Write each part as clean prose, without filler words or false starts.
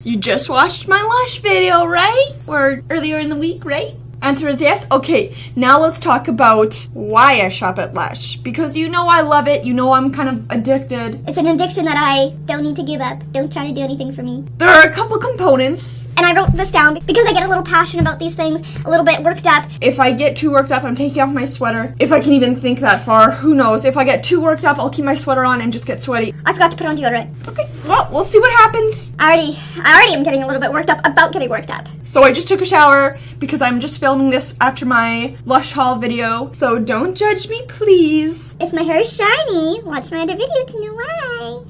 You just watched my LUSH video, right? Or earlier in the week, right? Answer is yes? Okay, now let's talk about why I shop at LUSH. Because you know I love it, you know I'm kind of addicted. It's an addiction that I don't need to give up. Don't try to do anything for me. There are a couple components. And I wrote this down because I get a little passionate about these things, a little bit worked up. If I get too worked up, I'm taking off my sweater. If I can even think that far, who knows? If I get too worked up, I'll keep my sweater on and just get sweaty. I forgot to put on deodorant. Okay, well, we'll see what happens. I already am getting a little bit worked up about getting worked up. So I just took a shower because I'm just filming this after my LUSH haul video. So don't judge me, please. If my hair is shiny, watch my other video to know why.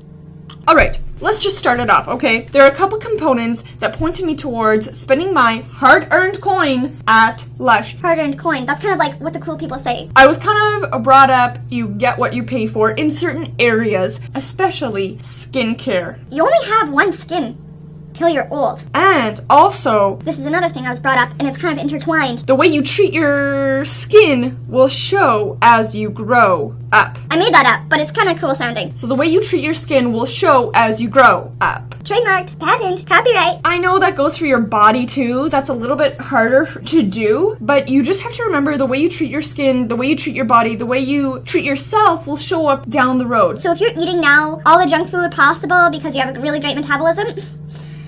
Alright, let's just start it off, okay? There are a couple components that pointed me towards spending my hard-earned coin at LUSH. Hard-earned coin. That's kind of like what the cool people say. I was kind of brought up, you get what you pay for in certain areas, especially skincare. You only have one skin till you're old. And also, This is another thing I was brought up, and it's kind of intertwined. the way you treat your skin will show as you grow up. I made that up, but it's kind of cool sounding. So the way you treat your skin will show as you grow up. Trademarked, patent, copyright. I know that goes for your body too. That's a little bit harder to do, but you just have to remember the way you treat your skin, the way you treat your body, the way you treat yourself will show up down the road. So if you're eating now all the junk food possible because you have a really great metabolism,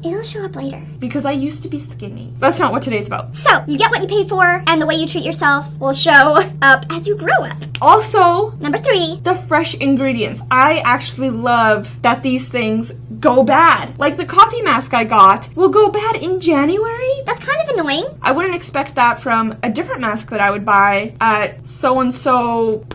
it'll show up later. Because I used to be skinny. That's not what today's about. So, you get what you pay for, and the way you treat yourself will show up as you grow up. Also, Number 3. the fresh ingredients. I actually love that these things go bad. Like the coffee mask I got will go bad in January. That's kind of annoying. I wouldn't expect that from a different mask that I would buy at so-and-so's.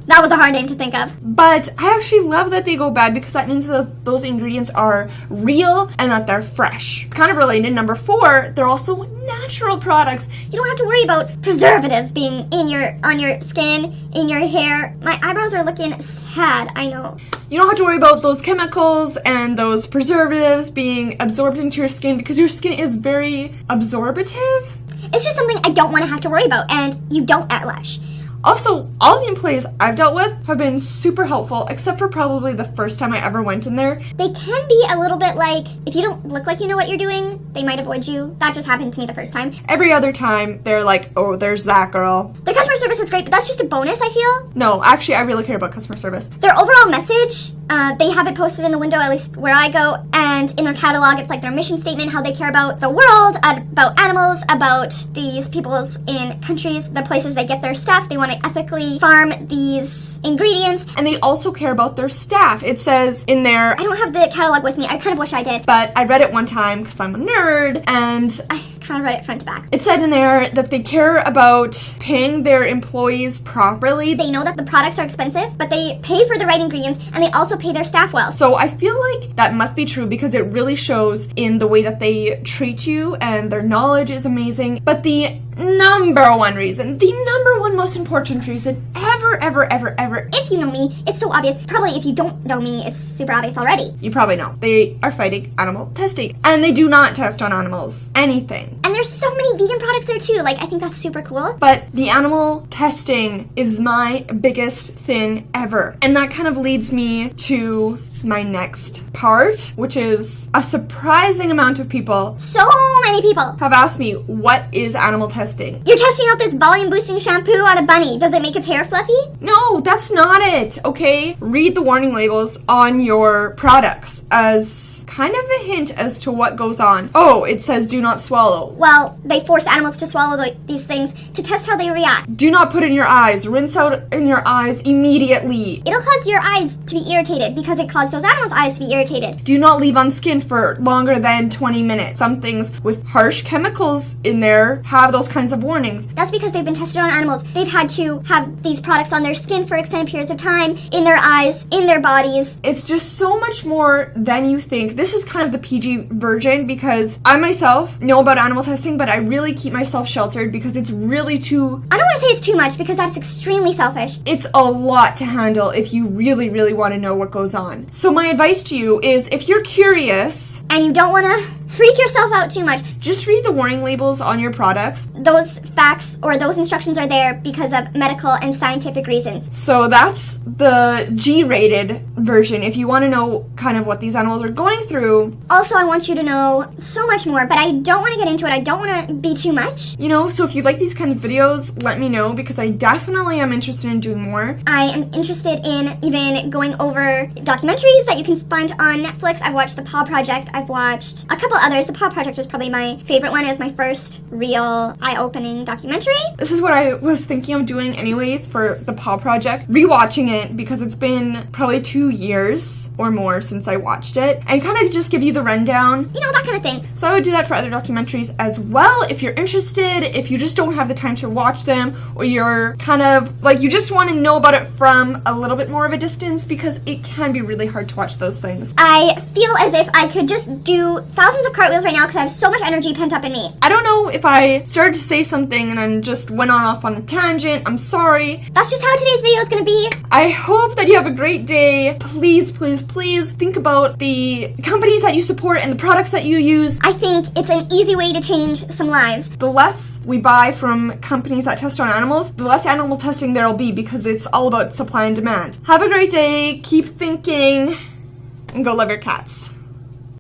That was a hard name to think of. But I actually love that they go bad because that means that those ingredients are real and that they're fresh. Kind of related. Number 4, they're also natural products. You don't have to worry about preservatives being on your skin, in your hair. My eyebrows are looking sad, I know. You don't have to worry about those chemicals and those preservatives being absorbed into your skin because your skin is very absorbative. It's just something I don't want to have to worry about, and you don't at LUSH. Also, all the employees I've dealt with have been super helpful, except for probably the first time I ever went in there. They can be a little bit like, if you don't look like you know what you're doing, they might avoid you. That just happened to me the first time. Every other time, they're like, oh, there's that girl. Their customer service is great, but that's just a bonus, I feel. No, actually, I really care about customer service. Their overall message, they have it posted in the window, at least where I go, and in their catalog, it's like their mission statement, how they care about the world, about animals, about these peoples in countries, the places they get their stuff. They want to ethically farm these ingredients. And they also care about their staff. It says in there, I don't have the catalog with me. I kind of wish I did. but I read it one time because I'm a nerd, and I kind of read it front to back. it said in there that they care about paying their employees properly. They know that the products are expensive, but they pay for the right ingredients, and they also pay their staff well. So I feel like that must be true because it really shows in the way that they treat you, and their knowledge is amazing. But the number one reason, the number one most important reason ever, If you know me, it's so obvious. Probably if you don't know me, it's super obvious already. you probably know, they are fighting animal testing. And they do not test on animals. Anything. And there's so many vegan products there too. Like, I think that's super cool. But the animal testing is my biggest thing ever. And that kind of leads me to my next part, which is a surprising amount of people So many people. have asked me, what is animal testing? You're testing out this volume boosting shampoo on a bunny. Does it make its hair fluffy? No, that's not it, okay? Read the warning labels on your products as kind of a hint as to what goes on. Oh, it says do not swallow. Well, they force animals to swallow these things to test how they react. Do not put in your eyes. Rinse out in your eyes immediately. It'll cause your eyes to be irritated because it caused those animals' eyes to be irritated. Do not leave on skin for longer than 20 minutes. Some things with harsh chemicals in there have those kinds of warnings. That's because they've been tested on animals. They've had to have these products on their skin for extended periods of time, in their eyes, in their bodies. It's just so much more than you think. This is kind of the PG version because I myself know about animal testing, but I really keep myself sheltered because it's really too... I don't want to say it's too much because that's extremely selfish. It's a lot to handle if you really, really want to know what goes on. So my advice to you is if you're curious... And you don't want to freak yourself out too much. Just read the warning labels on your products. Those facts or those instructions are there because of medical and scientific reasons. So that's the G-rated version if you want to know kind of what these animals are going through. Also, I want you to know so much more, but I don't want to get into it. I don't want to be too much. You know, so if you like these kind of videos, let me know because I definitely am interested in doing more. I am interested in even going over documentaries that you can find on Netflix. I've watched The Paw Project. I've watched a couple others. The Paw Project was probably my favorite one. It was my first real eye-opening documentary. This is what I was thinking of doing anyways for The Paw Project. Rewatching it because it's been probably 2 years or more since I watched it and kind of just give you the rundown. You know, that kind of thing. So I would do that for other documentaries as well if you're interested, if you just don't have the time to watch them or you're kind of like you just want to know about it from a little bit more of a distance because it can be really hard to watch those things. I feel as if I could just do thousands of cartwheels right now because I have so much energy pent up in me. I don't know if I started to say something and then just went off on a tangent. I'm sorry. That's just how today's video is going to be. I hope that you have a great day. Please, please, please think about the companies that you support and the products that you use. I think it's an easy way to change some lives. The less we buy from companies that test on animals, the less animal testing there'll be because it's all about supply and demand. Have a great day. Keep thinking and go love your cats.